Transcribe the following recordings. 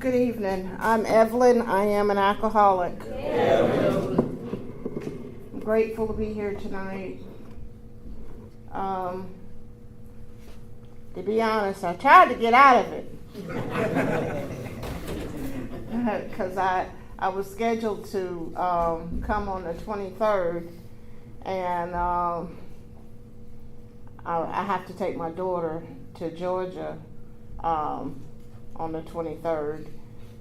Good evening. I'm Evelyn. I am an alcoholic. I'm grateful to be here tonight. To be honest, I tried to get out of it because I was scheduled to come on the 23rd, and I have to take my daughter to Georgia on the 23rd.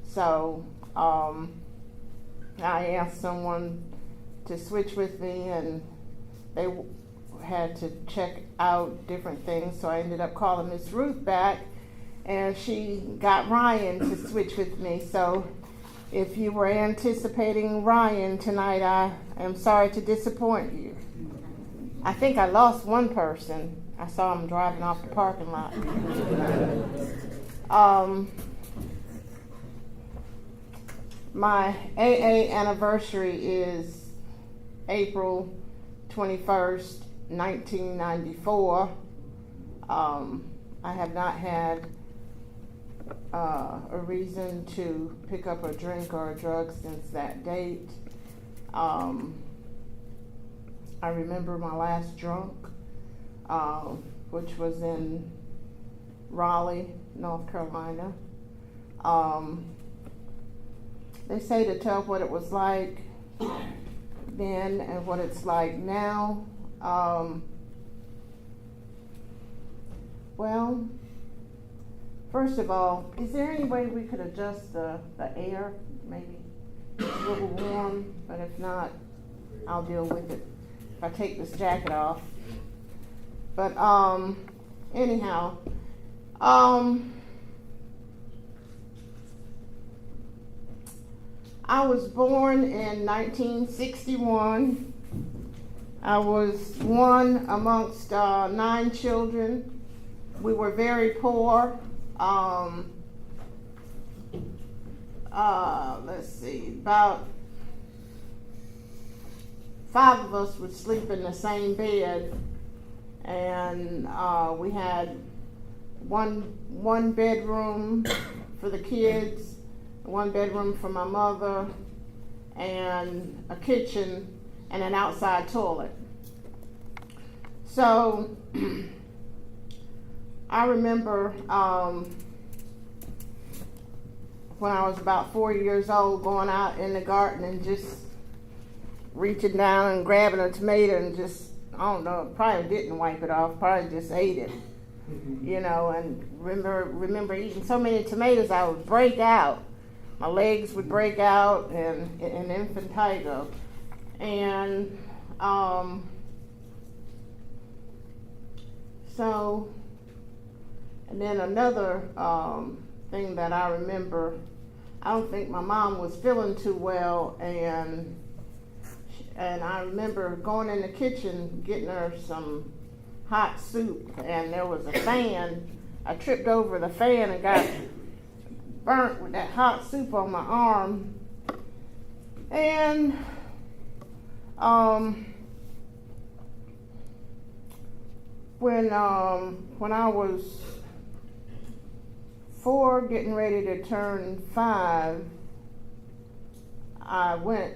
So I asked someone to switch with me, and they had to check out different things. So I ended up calling Miss Ruth back, and she got Ryan to switch with me. So if you were anticipating Ryan tonight, I am sorry to disappoint you. I think I lost one person. I saw him driving off the parking lot. My AA anniversary is April 21st, 1994. I have not had a reason to pick up a drink or a drug since that date. I remember my last drunk, which was in Raleigh, North Carolina. They say to tell what it was like then and what it's like now. Well, first of all, is there any way we could adjust the air? Maybe it's a little warm, but if not, I'll deal with it if I take this jacket off. But anyhow, I was born in 1961. I was one amongst 9 children. We were very poor. Let's see, about 5 of us would sleep in the same bed, and we had one bedroom for the kids, 1 bedroom for my mother, and a kitchen and an outside toilet. So I remember when I was about 4 years old, going out in the garden and just reaching down and grabbing a tomato and just, I don't know, probably didn't wipe it off, probably just ate it, you know. And remember eating so many tomatoes I would break out. My legs would break out and infantile. And so, and then another thing that I remember, I don't think my mom was feeling too well, and I remember going in the kitchen getting her some hot soup, and there was a fan. I tripped over the fan and got burnt with that hot soup on my arm. And when I was 4, getting ready to turn 5, I went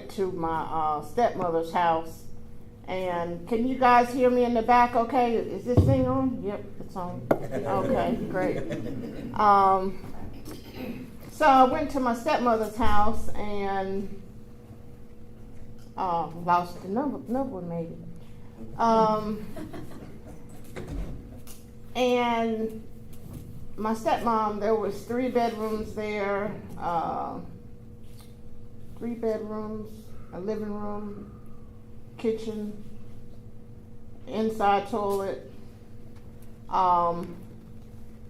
to my stepmother's house. And can you guys hear me in the back okay? Is this thing on? Yep, it's on. Okay, great. So I went to my stepmother's house and lost the number maybe. And my stepmom, there was 3 bedrooms there, 3 bedrooms, a living room, kitchen, inside toilet.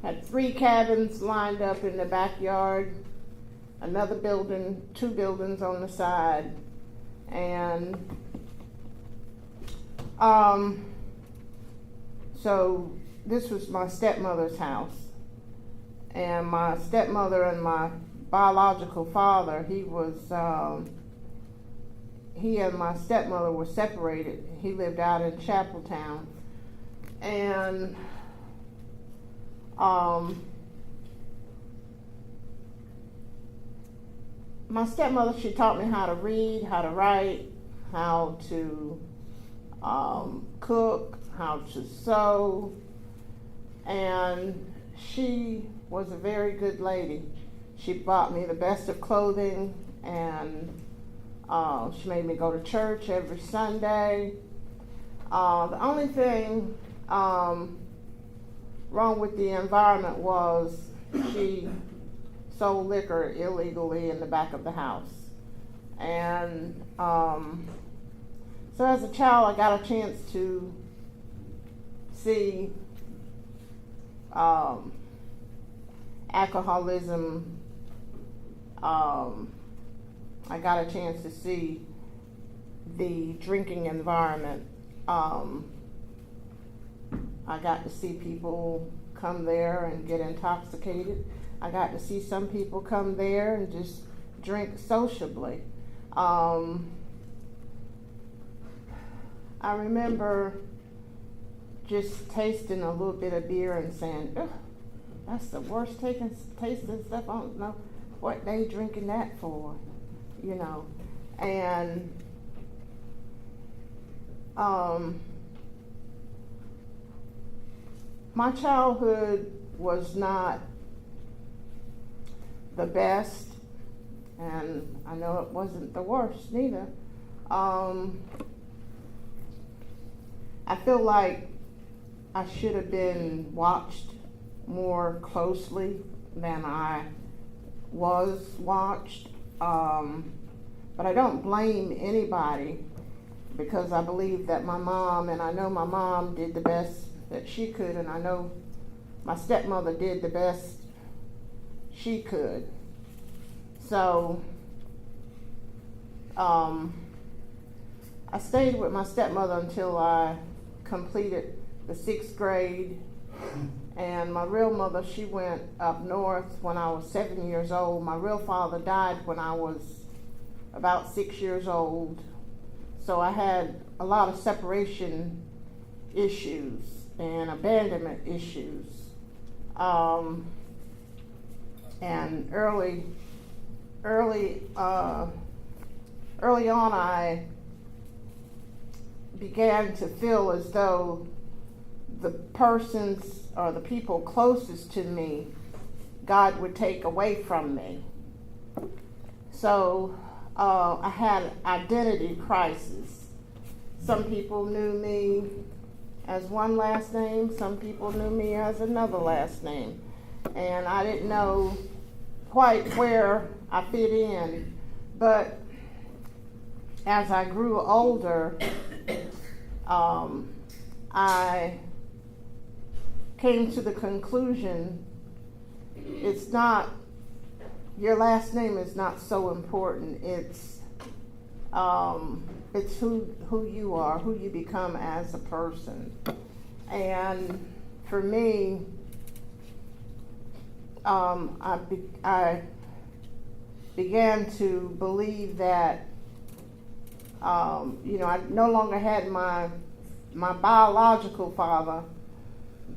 Had 3 cabins lined up in the backyard, another building, 2 buildings on the side, and so this was my stepmother's house. And my stepmother and my biological father, he and my stepmother were separated. He lived out in Chapeltown. And my stepmother, she taught me how to read, how to write, how to cook, how to sew, and she was a very good lady. She bought me the best of clothing, and she made me go to church every Sunday. The only thing wrong with the environment was she sold liquor illegally in the back of the house. And so as a child, I got a chance to see alcoholism. I got a chance to see the drinking environment. I got to see people come there and get intoxicated. I got to see some people come there and just drink sociably. I remember just tasting a little bit of beer and saying, ugh, that's the worst tasting stuff. I don't know what they drinking that for, you know. And my childhood was not the best, and I know it wasn't the worst neither. I feel like I should have been watched more closely than I was watched, but I don't blame anybody, because I believe that my mom, and I know my mom did the best that she could, and I know my stepmother did the best she could. So I stayed with my stepmother until I completed the 6th grade, and my real mother, she went up north when I was 7 years old. My real father died when I was about 6 years old, so I had a lot of separation issues and abandonment issues. And early on, I began to feel as though the persons or the people closest to me, God would take away from me. So I had an identity crisis. Some people knew me as one last name, some people knew me as another last name, and I didn't know quite where I fit in. But as I grew older, I came to the conclusion, it's not, your last name is not so important. It's who you are, who you become as a person. And for me, I began to believe that I no longer had my biological father,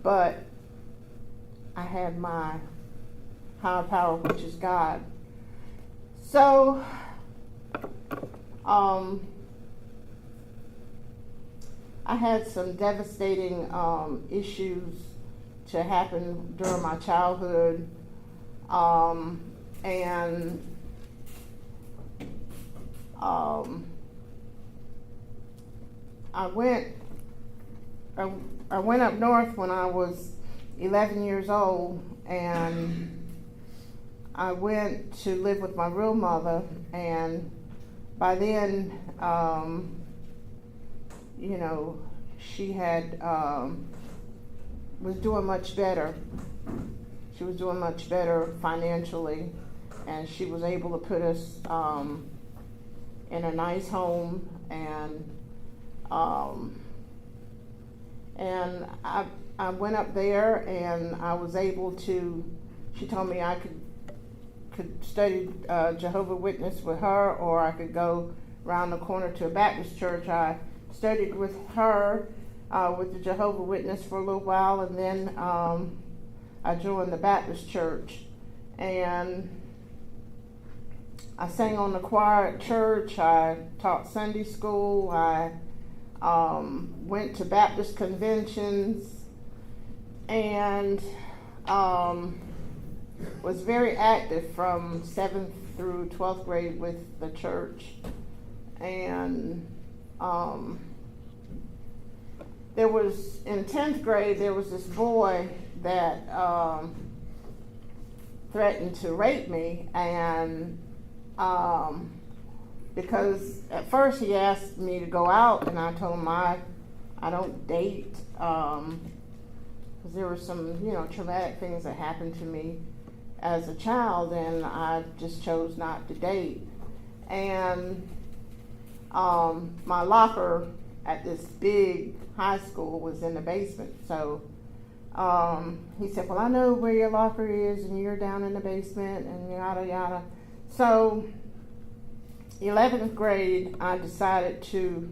but I had my higher power, which is God. So I had some devastating issues to happen during my childhood, and I went up north when I was 11 years old, and I went to live with my real mother, and by then, she had was doing much better. She was doing much better financially, and she was able to put us in a nice home, and I went up there, and I was able to. She told me I could study Jehovah's Witness with her, or I could go around the corner to a Baptist church. I studied with her with the Jehovah's Witness for a little while, and then I joined the Baptist church. And I sang on the choir at church. I taught Sunday school. I went to Baptist conventions and was very active from 7th through 12th grade with the church. And there was, in 10th grade, there was this boy that threatened to rape me, and because at first he asked me to go out, and I told him I don't date, because there were some, traumatic things that happened to me as a child, and I just chose not to date. And my locker at this big high school was in the basement, so he said, well, I know where your locker is, and you're down in the basement, and yada yada. So 11th grade, I decided to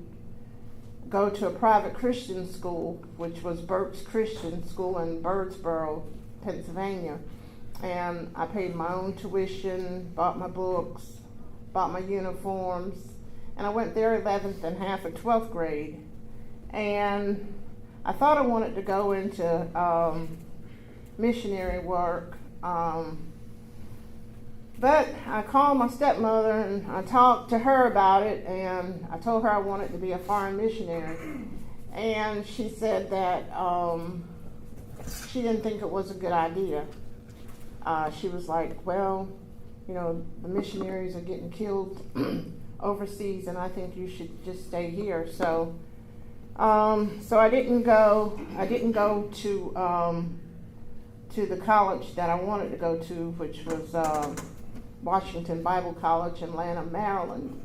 go to a private Christian school, which was Burke's Christian School in Birdsboro, Pennsylvania. And I paid my own tuition, bought my books, bought my uniforms, and I went there 11th and half of 12th grade. And I thought I wanted to go into missionary work, but I called my stepmother and I talked to her about it, and I told her I wanted to be a foreign missionary. And she said that she didn't think it was a good idea. She was like, well, the missionaries are getting killed overseas, and I think you should just stay here. So I didn't go. I didn't go to the college that I wanted to go to, which was Washington Bible College in Lanham, Maryland.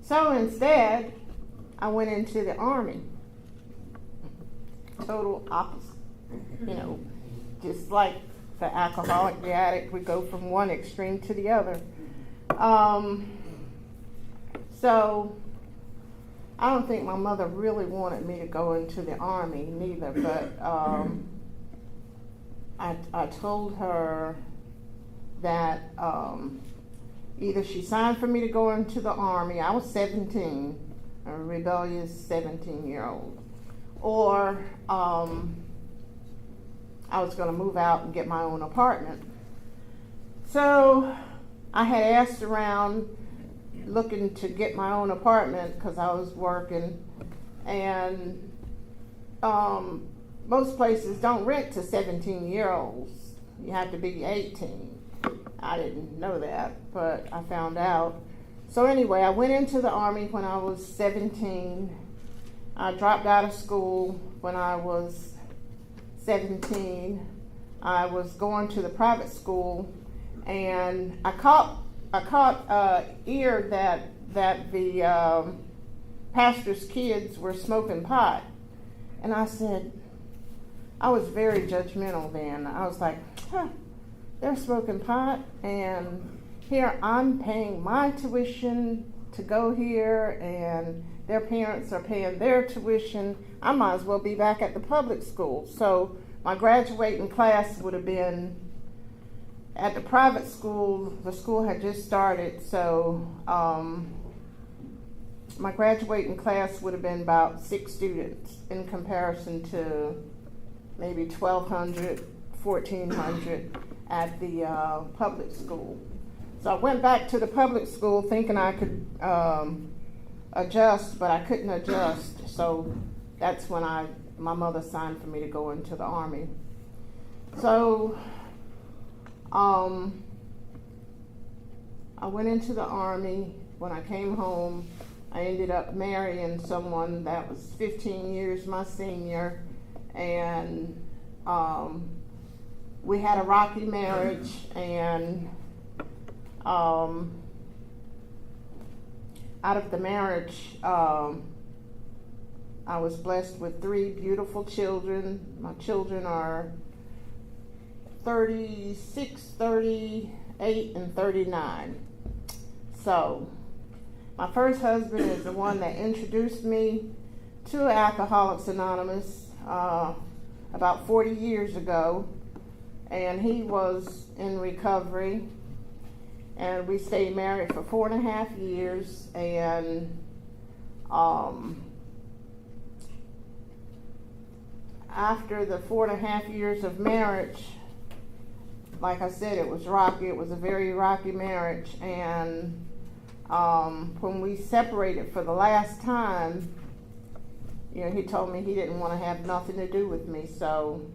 So instead, I went into the Army. Total opposite. Just like the alcoholic, the addict, we go from one extreme to the other. So I don't think my mother really wanted me to go into the Army neither, but I told her that either she signed for me to go into the Army, I was 17, a rebellious 17-year-old, or I was going to move out and get my own apartment. So I had asked around looking to get my own apartment because I was working, and most places don't rent to 17-year-olds. You have to be 18. I didn't know that, but I found out. So anyway, I went into the Army when I was 17. I dropped out of school when I was 17. I was going to the private school, and I caught ear that the pastor's kids were smoking pot, and I said, I was very judgmental then. I was like, they're smoking pot, and here I'm paying my tuition to go here, and their parents are paying their tuition. I might as well be back at the public school. So my graduating class would have been at the private school. The school had just started, so my graduating class would have been about 6 students in comparison to maybe 1,200, 1,400 at the public school. So I went back to the public school thinking I could adjust, but I couldn't adjust. So that's when my mother signed for me to go into the Army. So I went into the Army. When I came home, I ended up marrying someone that was 15 years my senior, and we had a rocky marriage, and out of the marriage, I was blessed with 3 beautiful children. My children are 36, 38, and 39. So my first husband is the one that introduced me to Alcoholics Anonymous about 40 years ago. and he was in recovery. And we stayed married for 4.5 years, and after the 4.5 years of marriage, like I said, it was rocky. It was a very rocky marriage, and when we separated for the last time, he told me he didn't want to have nothing to do with me. So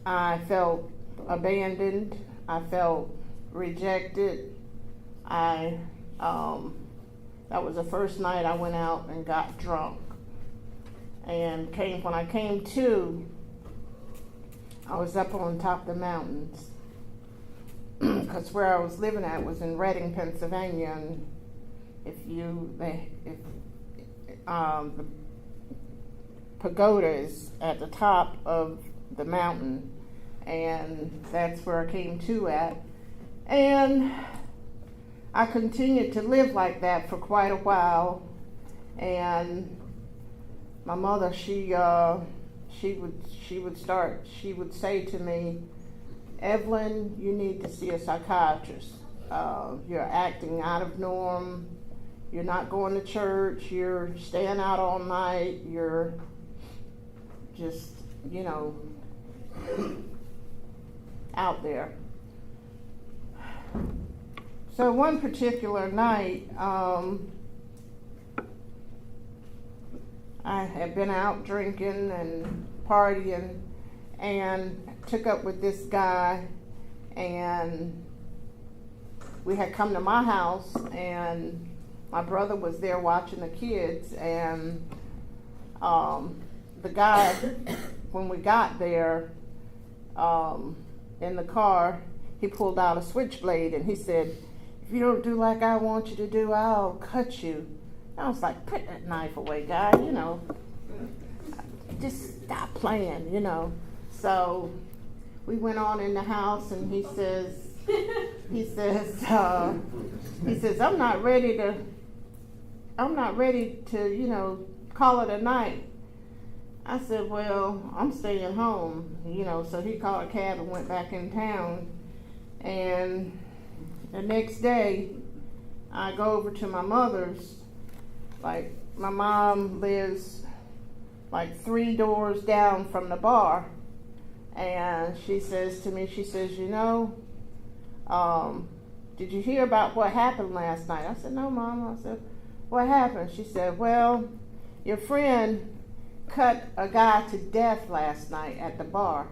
I felt abandoned. I felt rejected. That was the first night I went out and got drunk. And when I came to, I was up on top of the mountains. Because where I was living at was in Reading, Pennsylvania, and the pagoda is at the top of the mountain, and that's where I came to at. And I continued to live like that for quite a while. And my mother, she would say to me, Evelyn, you need to see a psychiatrist. You're acting out of norm. You're not going to church. You're staying out all night. You're just, out there. So one particular night, I had been out drinking and partying, and took up with this guy, and we had come to my house, and my brother was there watching the kids, and the guy, when we got there, in the car, he pulled out a switchblade, and he said, if you don't do like I want you to do, I'll cut you. I was like, put that knife away, guy, just stop playing, So we went on in the house, and he says, I'm not ready to, call it a night. I said, well, I'm staying home, so he called a cab and went back in town. And the next day, I go over to my mother's. Like, my mom lives like 3 doors down from the bar. And she says to me, did you hear about what happened last night? I said, no, Mom. I said, what happened? She said, well, your friend cut a guy to death last night at the bar.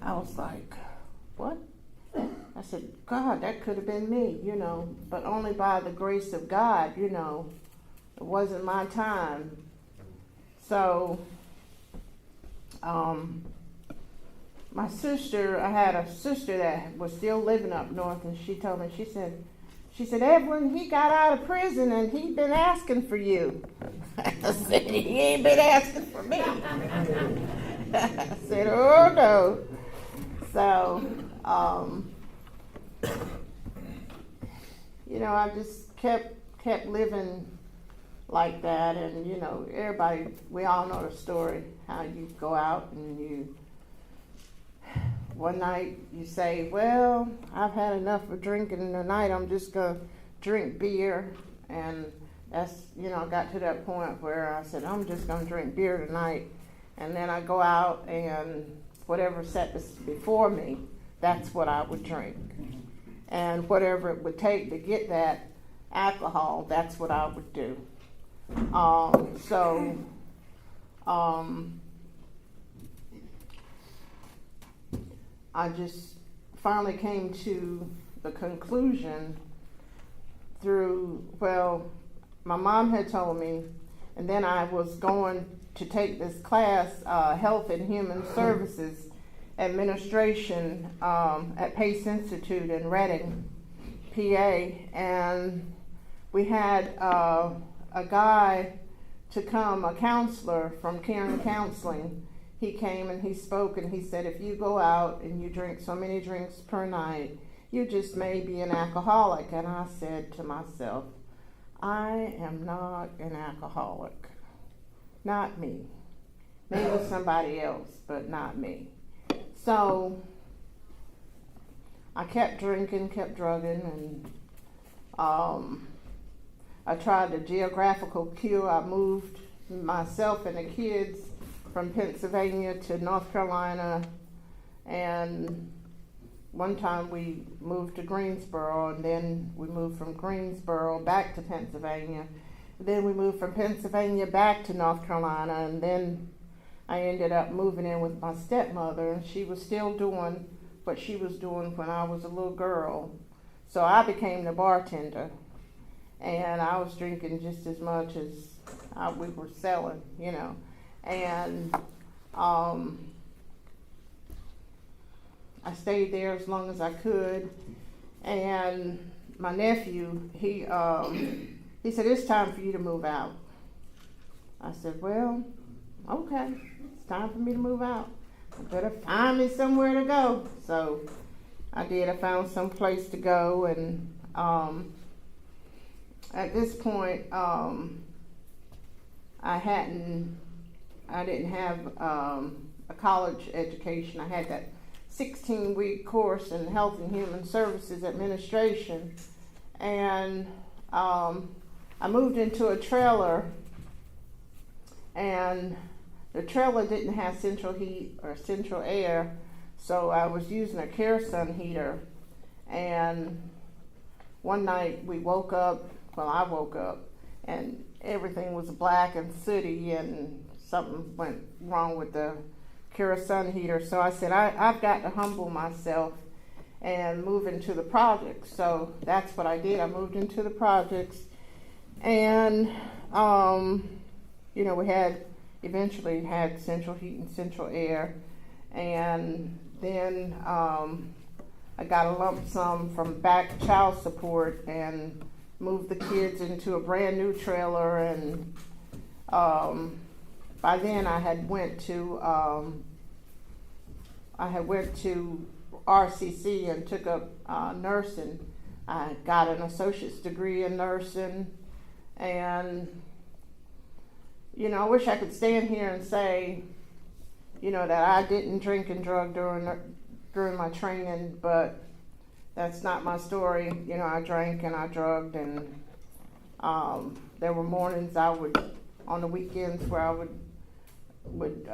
I was like, what? I said, God, that could have been me, but only by the grace of God, it wasn't my time. So, my sister, I had a sister that was still living up north, and she told me, she said, Evelyn, he got out of prison and he'd been asking for you. I said, he ain't been asking for me. I said, oh no. So, I just kept living like that, and everybody, we all know the story, how you go out and one night you say, well, I've had enough of drinking tonight, I'm just gonna drink beer. And that's, I got to that point where I said, I'm just gonna drink beer tonight. And then I go out, and whatever set before me, that's what I would drink. And whatever it would take to get that alcohol, that's what I would do. I just finally came to the conclusion my mom had told me, and then I was going to take this class, Health and Human Services Administration at Pace Institute in Reading, PA, and we had a guy to come, a counselor from Caring Counseling. He came and he spoke, and he said, if you go out and you drink so many drinks per night, you just may be an alcoholic. And I said to myself, I am not an alcoholic. Not me. Maybe somebody else, but not me. So I kept drinking, kept drugging, and I tried the geographical cure. I moved myself and the kids from Pennsylvania to North Carolina, and one time we moved to Greensboro, and then we moved from Greensboro back to Pennsylvania. Then we moved from Pennsylvania back to North Carolina, and then I ended up moving in with my stepmother, and she was still doing what she was doing when I was a little girl. So I became the bartender, and I was drinking just as much as we were selling, you know. And I stayed there as long as I could. And my nephew, he said, "It's time for you to move out." I said, "Well, okay, it's time for me to move out. I better find me somewhere to go." So I did. I found some place to go, and at this point, I didn't have a college education. I had that 16-week course in Health and Human Services Administration, and I moved into a trailer, and the trailer didn't have central heat or central air, so I was using a kerosene heater. And one night I woke up, and everything was black and sooty, and something went wrong with the kerosene heater. So I said, I've got to humble myself and move into the projects. So that's what I did. I moved into the projects, and we eventually had central heat and central air, and then I got a lump sum from back child support and moved the kids into a brand new trailer. And by then I had went to RCC and took up nursing. I got an associate's degree in nursing, and I wish I could stand here and say, that I didn't drink and drug during my training, but that's not my story. I drank and I drugged, and there were mornings on the weekends where I would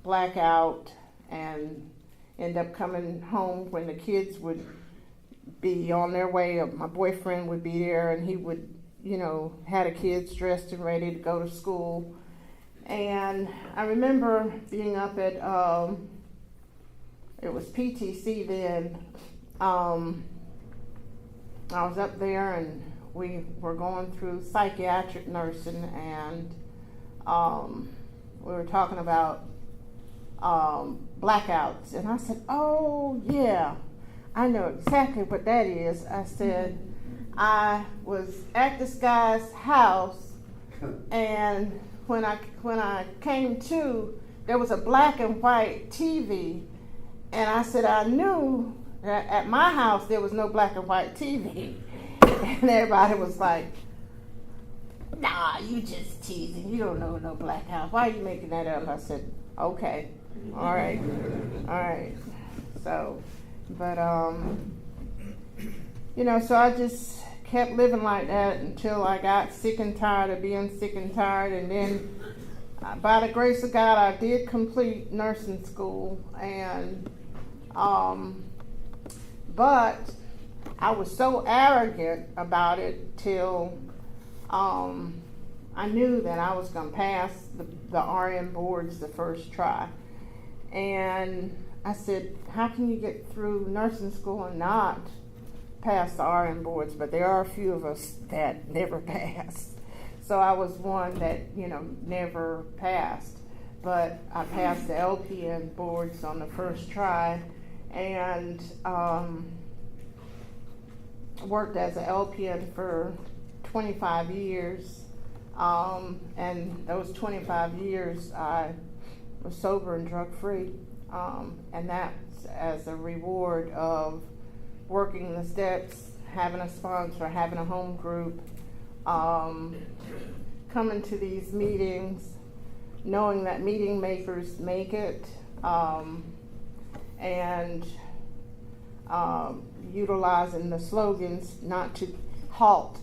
black out and end up coming home when the kids would be on their way. My boyfriend would be there, and he would, had the kids dressed and ready to go to school. And I remember being up at, it was PTC then. I was up there, and we were going through psychiatric nursing, and we were talking about blackouts. And I said, "Oh, yeah, I know exactly what that is." I said, "I was at this guy's house, and when I came to, there was a black and white TV, and I said, I knew that at my house there was no black and white TV." And everybody was like, "Nah, you just teasing. You don't know no black house. Why are you making that up?" I said, "Okay, all right." So, but so I just kept living like that until I got sick and tired of being sick and tired. And then by the grace of God, I did complete nursing school, and but I was so arrogant about it till I knew that I was going to pass the RN boards the first try. And I said, "How can you get through nursing school and not pass the RN boards?" But there are a few of us that never passed. So I was one that, never passed. But I passed the LPN boards on the first try, and worked as an LPN for 25 years. And those 25 years I was sober and drug-free. And that's as a reward of working the steps, having a sponsor, having a home group, coming to these meetings, knowing that meeting makers make it, and utilizing the slogans not to halt.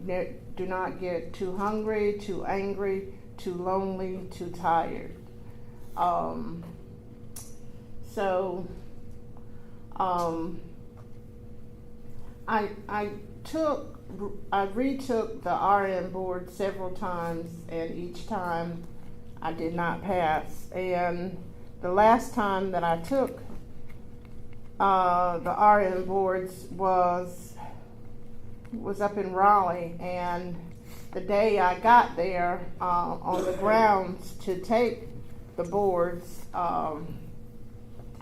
Do not get too hungry, too angry, too lonely, too tired. I retook the RN board several times, and each time I did not pass. And the last time that I took the RN boards was up in Raleigh, and the day I got there on the grounds to take the boards, I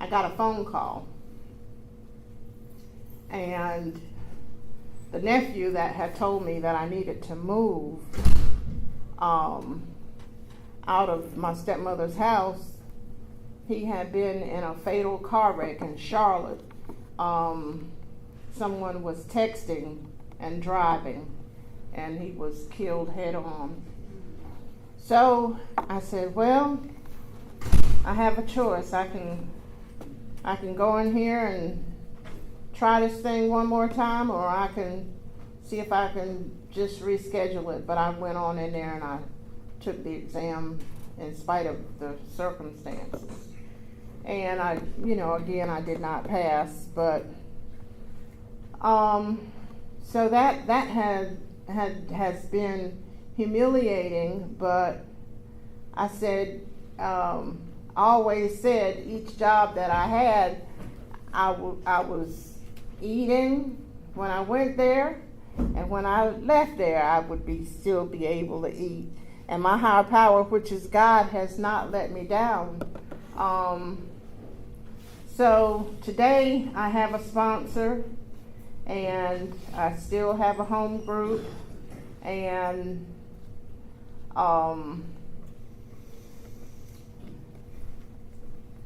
got a phone call, and the nephew that had told me that I needed to move out of my stepmother's house, he had been in a fatal car wreck in Charlotte. Someone was texting and driving, and he was killed head on. So I said, well, I have a choice. I can go in here and try this thing one more time, or I can see if I can just reschedule it. But I went on in there and I took the exam in spite of the circumstances. And again, I did not pass, but so that has been humiliating. But I said, always said each job that I had, I was eating when I went there, and when I left there, I would still be able to eat. And my higher power, which is God, has not let me down. So today I have a sponsor, and I still have a home group, and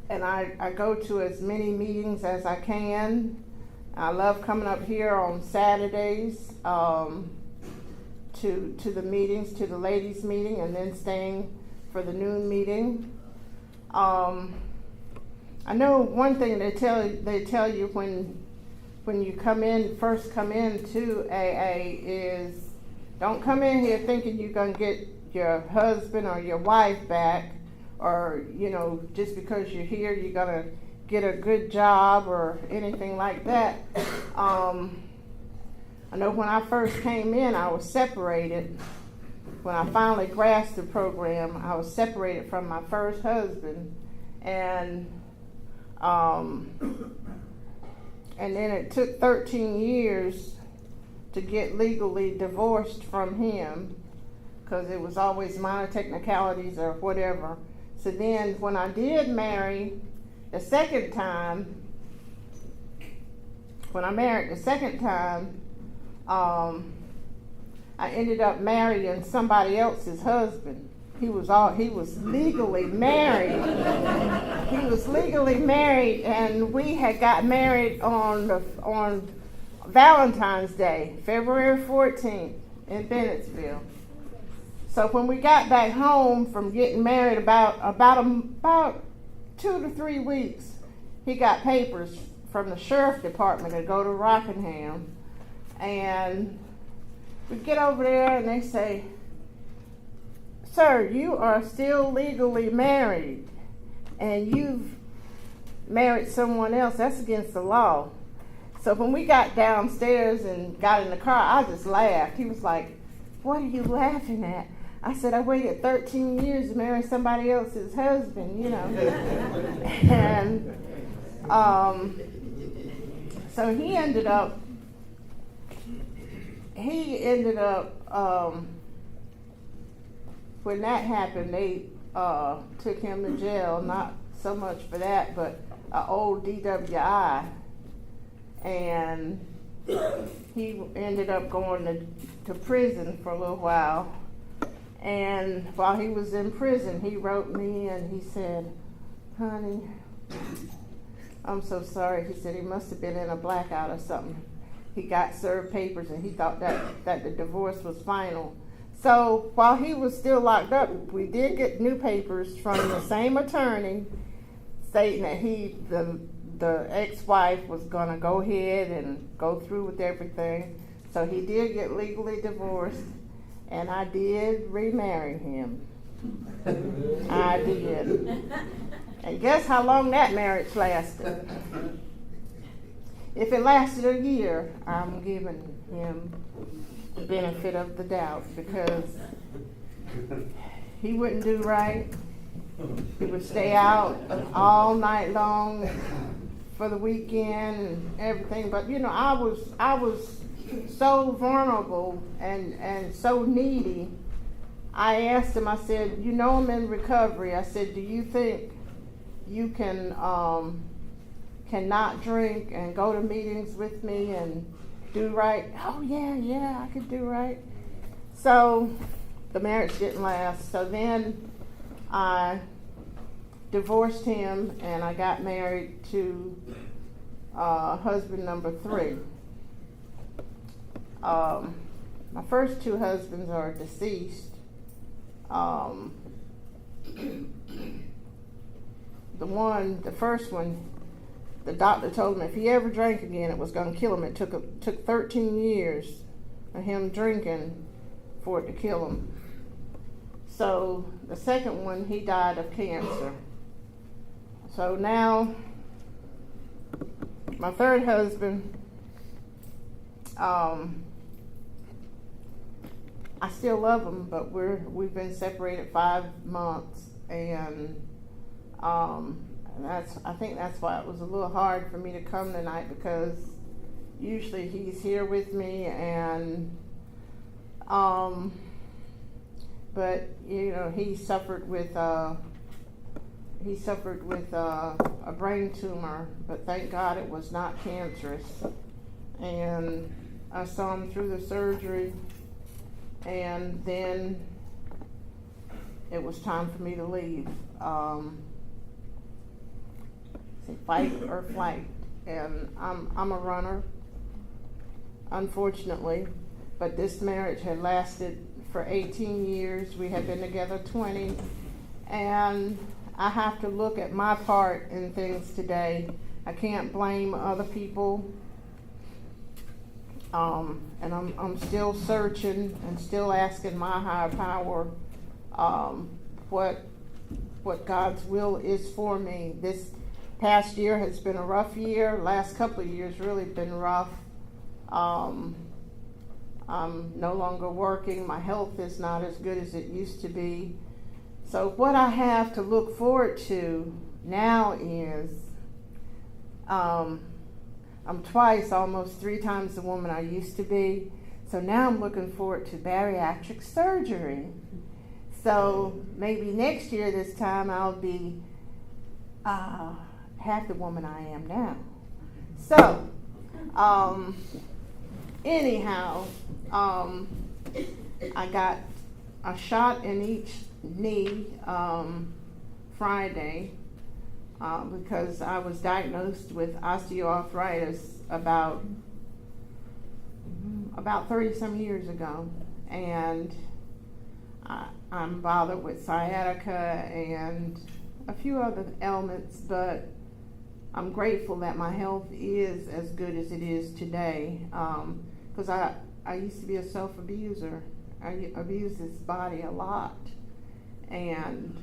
I go to as many meetings as I can. I love coming up here on Saturdays to the meetings, to the ladies' meeting, and then staying for the noon meeting. I know one thing they tell you when you first come into AA is, don't come in here thinking you're gonna get your husband or your wife back, or just because you're here you're gonna get a good job or anything like that. I know when I first came in, I was separated. When I finally grasped the program, I was separated from my first husband, and then it took 13 years to get legally divorced from him, because it was always minor technicalities or whatever. So then when I did marry the second time, I ended up marrying somebody else's husband. He was legally married. He was legally married, and we had got married on Valentine's Day, February 14th in Bennettsville. So when we got back home from getting married, about 2 to 3 weeks, he got papers from the sheriff department to go to Rockingham, and we get over there and they say, "Sir, you are still legally married, and you've married someone else. That's against the law." So when we got downstairs and got in the car, I just laughed. He was like, "What are you laughing at?" I said, "I waited 13 years to marry somebody else's husband, And so he ended up when that happened, they took him to jail, not so much for that, but an old DWI. And he ended up going to prison for a little while. And while he was in prison, he wrote me and he said, "Honey, I'm so sorry." He said he must have been in a blackout or something. He got served papers and he thought that the divorce was final. So while he was still locked up, we did get new papers from the same attorney stating that the ex-wife was going to go ahead and go through with everything. So he did get legally divorced, and I did remarry him. I did. And guess how long that marriage lasted? If it lasted a year, I'm giving him the benefit of the doubt, because he wouldn't do right. He would stay out all night long for the weekend and everything. But you know, I was so vulnerable and so needy. I asked him, I said, you know, I'm in recovery. I said, do you think you can not drink and go to meetings with me and do right? Oh yeah, I could do right. So the marriage didn't last. So then I divorced him and I got married to husband number 3. My first 2 husbands are deceased. The first one, the doctor told him if he ever drank again, it was going to kill him. It took 13 years of him drinking for it to kill him. So the second one, he died of cancer. So now, my third husband, I still love him, but we've been separated 5 months, and I think that's why it was a little hard for me to come tonight, because usually he's here with me, and but you know, he suffered with a brain tumor, but thank God it was not cancerous. And I saw him through the surgery, and then it was time for me to leave. Fight or flight, and I'm a runner, unfortunately, but this marriage had lasted for 18 years. We had been together 20, and I have to look at my part in things today. I can't blame other people, and I'm still searching and still asking my higher power what God's will is for me. This past year has been a rough year. Last couple of years really been rough. I'm no longer working. My health is not as good as it used to be. So what I have to look forward to now is I'm twice, almost 3 times the woman I used to be. So now I'm looking forward to bariatric surgery. So maybe next year this time I'll be half the woman I am now. So anyhow, I got a shot in each knee Friday because I was diagnosed with osteoarthritis about 30 some years ago, and I'm bothered with sciatica and a few other ailments, but I'm grateful that my health is as good as it is today, because I used to be a self-abuser. I abused this body a lot, and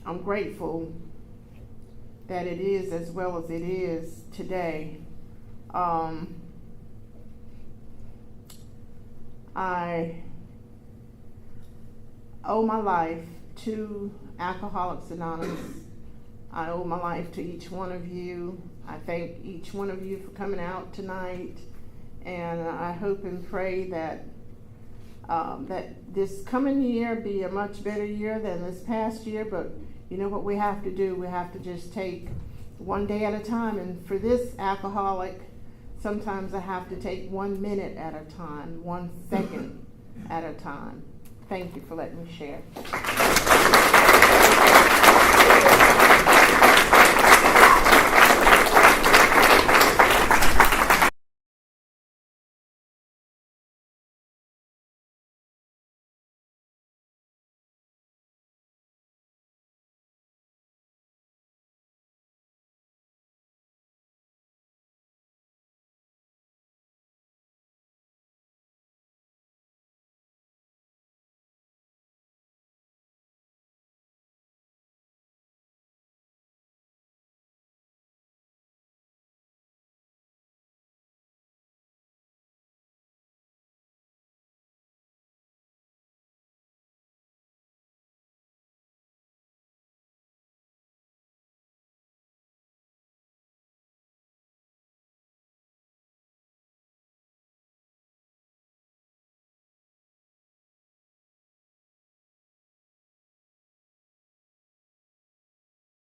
I'm grateful that it is as well as it is today. I owe my life to Alcoholics Anonymous. I owe my life to each one of you. I thank each one of you for coming out tonight, and I hope and pray that that this coming year be a much better year than this past year. But you know what we have to do? We have to just take one day at a time. And for this alcoholic, sometimes I have to take 1 minute at a time, 1 second at a time. Thank you for letting me share.